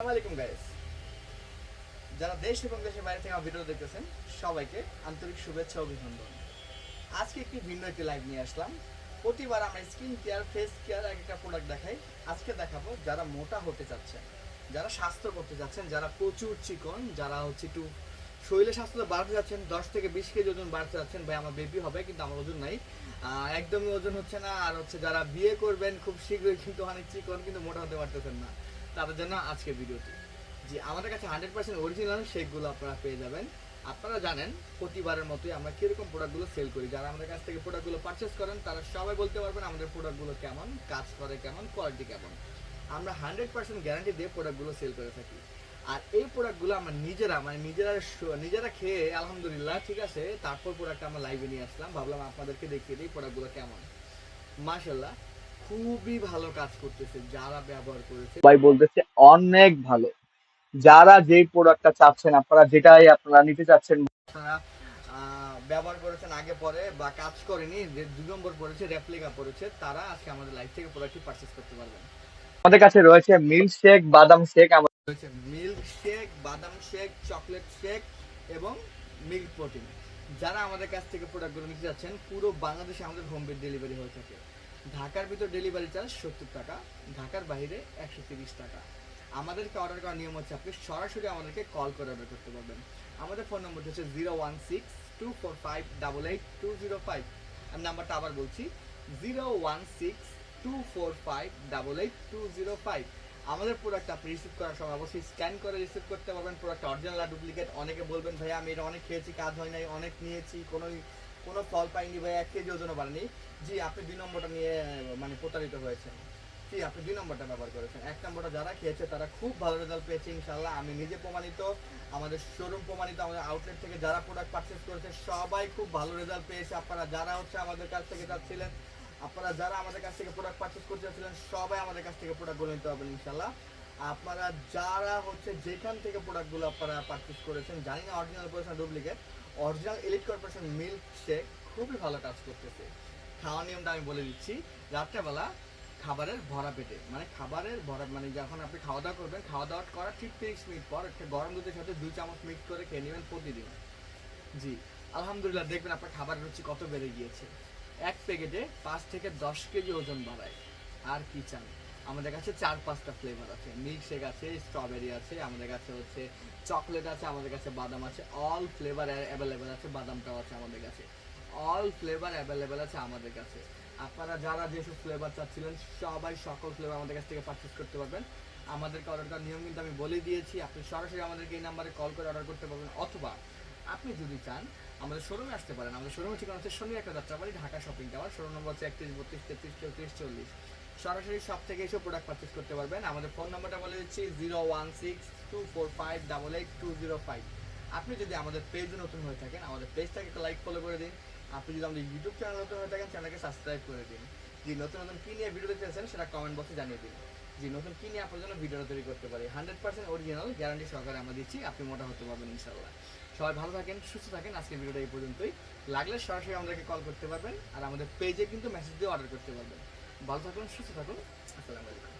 আসসালামু আলাইকুম গাইস, যারা দেশ এবং দেশের বাইরে থেকে আমার ভিডিও দেখতেছেন সবাইকে আন্তরিক শুভেচ্ছা ও অভিনন্দন। আজকে ভিন্ন একটি লাইভ নিয়ে আসলাম। প্রতিবার আমরা স্কিন কেয়ার, ফেস কেয়ার একটা প্রোডাক্ট দেখাই। আজকে দেখাবো যারা মোটা হতে চাচ্ছেন, যারা স্বাস্থ্য করতে চাচ্ছেন, যারা প্রচুর চিকন, যারা একটু শরীরে স্বাস্থ্য বাড়তে যাচ্ছেন, 10 থেকে 20 কেজি ওজন বাড়তে যাচ্ছেন। ভাই আমার বেবি হবে কিন্তু আমার ওজন নাই, একদমই ওজন হচ্ছে না। আর যারা বিয়ে করবেন খুব শীঘ্রই কিন্তু অনেক চিকন কিন্তু মোটা হতে পারতেছেন না, তাদের জন্য আজকে ভিডিওটি। জি, আমাদের কাছে 100% অরিজিনাল শেকগুলো আপনারা পেয়ে যাবেন। আপনারা জানেন প্রতিবারের মতোই আমরা কিরকম প্রোডাক্টগুলো সেল করি। যারা আমাদের কাছ থেকে প্রোডাক্টগুলো পারচেস করেন তারা সবাই বলতে পারবেন আমাদের প্রোডাক্টগুলো কেমন কাজ করে, কেমন কোয়ালিটি কেমন। আমরা 100% গ্যারান্টি দিয়ে প্রোডাক্টগুলো সেল করে থাকি। আর এই প্রোডাক্টগুলো আমরা নিজেরা খেয়ে আলহামদুলিল্লাহ ঠিক আছে, তারপর প্রোডাক্ট আমরা লাইভে নিয়ে আসলাম, ভাবলাম আপনাদেরকে দেখিয়ে দিই প্রোডাক্টগুলো কেমন। মাশাআল্লাহ খুবই ভালো কাজ করতেছে, যারা ব্যবহার করেছে ভাই বলতেছে অনেক ভালো। যারা যেই প্রোডাক্টটা চাচ্ছেন, আপনারা নিতে চাচ্ছেন, আপনারা ব্যবহার করেছেন আগে পরে বা কাজ করেনি, যে 2 নম্বর পড়েছে, রেপ্লিকা পড়েছে, তারা আজকে আমাদের লাইভ থেকে প্রোডাক্টটি পারচেস করতে পারবেন। আমাদের কাছে রয়েছে মিল্ক শেক, বাদাম শেক, আমাদের রয়েছে মিল্ক শেক, বাদাম শেক, চকলেট শেক এবং মিল্ক প্রোটিন। যারা আমাদের কাছ থেকে প্রোডাক্টগুলো নিতে যাচ্ছেন, পুরো বাংলাদেশে আমাদের হোম ডেলিভারি হয়ে থাকে। ঢাকার ভিতর ডেলিভারি চার্জ 70 টাকা, ঢাকার বাইরে 130 টাকা। আমাদেরকে অর্ডার করার নিয়ম হচ্ছে আপনি সরাসরি আমাদেরকে কল করে অর্ডার করতে পারবেন। আমাদের ফোন নম্বরটি হচ্ছে 016-245-88205। আমি নাম্বারটা আবার বলছি, 016-245-88205। আমাদের প্রোডাক্ট আপনি রিসিভ করার সময় অবশ্যই স্ক্যান করে রিসিভ করতে পারবেন। প্রোডাক্ট অরিজিনাল আর ডুপ্লিকেট। অনেকে বলবেন ভাইয়া আমি এটা অনেক খেয়েছি, কাজ হয় নাই, অনেক নিয়েছি, কোনো ফল পাইনি ভাই, 1 কেজি ওজনও বাড়েনি। জি, আপনি 2 নম্বরটা নিয়ে প্রতারিত হয়েছেন। জি, আপনি 2 নম্বরটা ব্যবহার করেছেন। 1 নম্বরটা যারা খেয়েছে তারা খুব ভালো রেজাল্ট পেয়েছে ইনশাল্লাহ। আমি নিজে প্রমাণিত, আমাদের শোরুম প্রমাণিত, আমাদের আউটলেট থেকে যারা প্রোডাক্ট পারচেস করেছে সবাই খুব ভালো রেজাল্ট পেয়েছে। আপনারা যারা আমাদের কাছ থেকে যাচ্ছিলেন, আপনারা যারা আমাদের কাছ থেকে প্রোডাক্ট পারচেস করতে যাচ্ছিলেন, সবাই আমাদের কাছ থেকে প্রোডাক্টগুলো নিতে পারবেন ইনশাল্লাহ। আপনারা যারা যেখান থেকে প্রোডাক্টগুলো আপনারা পারচেস করেছেন, জানি না অরিজিনাল করেছেন duplicate, original elite corporation milk shake খুবই ভালো কাজ করতেছে। খাওয়ার নিয়মটা আমি বলে দিচ্ছি। রাত্রেবেলা খাবারের ভরা পেটে, খাবারের ভরা যখন আপনি খাওয়া দাওয়া করবেন, খাওয়া দাওয়া করার ঠিক 30 মিনিট পর একটা গরম দুধের সাথে 2 চামচ মিক্স করে খেয়ে নেবেন প্রতিদিন। জি, আলহামদুলিল্লাহ দেখবেন আপনার খাবারের রুচি কত বেড়ে গিয়েছে। এক প্যাকেটে 5 থেকে 10 কেজি ওজন বাড়ায়। আর কি চান? আমাদের কাছে 4-5টা ফ্লেভার আছে। মিল্ক শেক আছে, স্ট্রবেরি আছে, আমাদের কাছে চকলেট আছে, আমাদের কাছে বাদাম আছে। অল ফ্লেভার অ্যাভেলেবেল আছে, বাদামটাও আছে আমাদের কাছে। অল ফ্লেভার অ্যাভেলেবেল আছে আমাদের কাছে। আপনারা যারা যেসব ফ্লেভার চাচ্ছিলেন সবাই সকল ফ্লেভার আমাদের কাছ থেকে পারচেস করতে পারবেন। আমাদেরকে অর্ডার করার নিয়ম কিন্তু আমি বলে দিয়েছি। আপনি সরাসরি আমাদেরকে এই নাম্বারে কল করে অর্ডার করতে পারবেন, অথবা আপনি যদি চান আমাদের শোরুমে আসতে পারেন। আমাদের শোরুমের ঠিকানা হচ্ছে শনি একটা Jatrabari, Dhaka shopping tower. Showroom number হচ্ছে 31 32 33 34 40। সরাসরি সব থেকে এসব প্রোডাক্ট পারচেস করতে পারবেন। আমাদের ফোন নাম্বারটা বলে দিচ্ছি 016-245-88205। আপনি যদি আমাদের পেজে নতুন হয়ে থাকেন, আমাদের পেজটাকে একটা লাইক ফলো করে দিন। আপনি যদি আমাদের ইউটিউব চ্যানেল নতুন হয়ে থাকেন, চ্যানেলকে সাবস্ক্রাইব করে দিন। জি, নতুন নতুন কী নিয়ে ভিডিও দেখতে চাচ্ছেন সেটা কমেন্ট বক্সে জানিয়ে দিন। জি, নতুন কী নিয়ে আপনার জন্য ভিডিও তৈরি করতে পারি। 100% অরিজিনাল গ্যারান্টি সহকারে আমরা দিচ্ছি, আপনি মোটা হতে পারবেন ইনশাল্লাহ। সবাই ভালো থাকেন, সুস্থ থাকেন। আজকের ভিডিওটা এই পর্যন্তই। লাগলে সরাসরি আমাদেরকে কল করতে পারবেন, আর আমাদের পেজে কিন্তু মেসেজ দিয়ে অর্ডার করতে পারবেন। ভালো থাকুন, সুস্থ থাকুন। আসসালামু আলাইকুম।